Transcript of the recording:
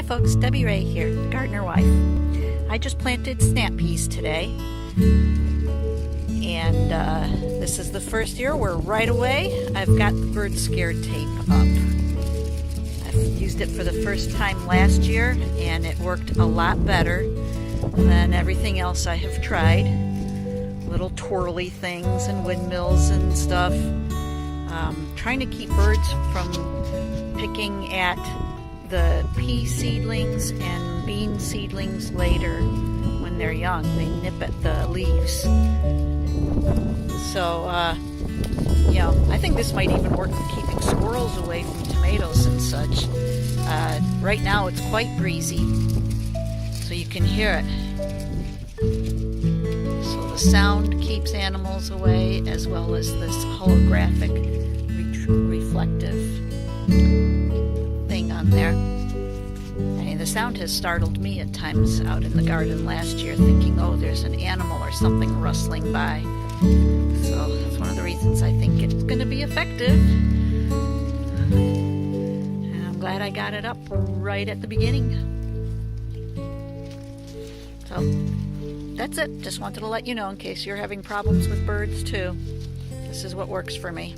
folks, Debbie Ray here, the gardener wife. I just planted snap peas today, and this is the first year where right away I've got the bird scare tape up. I've used it for the first time last year, and it worked a lot better than everything else I have tried. Little twirly things and windmills and stuff. Trying to keep birds from picking at the pea seedlings and bean seedlings later when they're young. They nip at the leaves. So, I think this might even work for keeping squirrels away from tomatoes and such. Right now it's quite breezy, so you can hear it. So the sound keeps animals away, as well as this holographic reflective thing on there. I mean, the sound has startled me at times out in the garden last year, thinking, oh, there's an animal or something rustling by. So that's one of the reasons I think it's going to be effective. And I'm glad I got it up right at the beginning. So that's it. Just wanted to let you know in case you're having problems with birds too. This is what works for me.